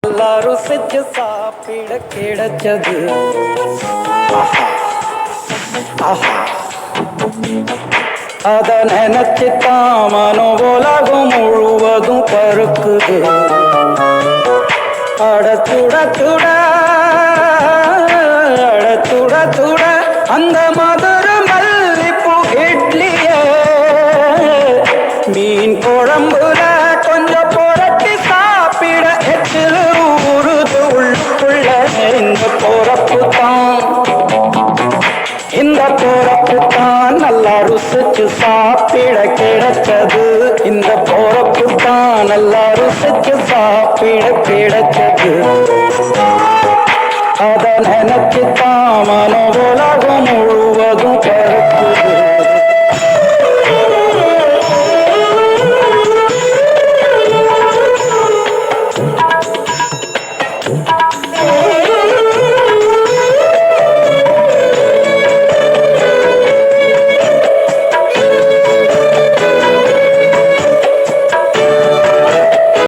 நல்லா ருசிச்சு சாப்பிட கிடைச்சது. அத நினைச்சுத்தான் மனோ உலகம் முழுவதும் பருக்குது. அடச்சுட சுட அடச்சுட சுட அந்த மதுர மல்லிப்பூ இட்லிய மீன் குழம்புல கொஞ்சம் புரட்டி சாப்பிட எச்சில் ஊறுது உள்ளுக்குள்ள. இந்த போறப்பு தான் இந்த போறப்பு தான் நல்லா ருசிச்சு சாப்பிட கிடைச்சது. இந்த போறப்பு தான் நல்லா ருசிச்சு சாப்பிட கிடைச்சது. அத நினைச்சு தான் மனோ உலகம் முழுவதும்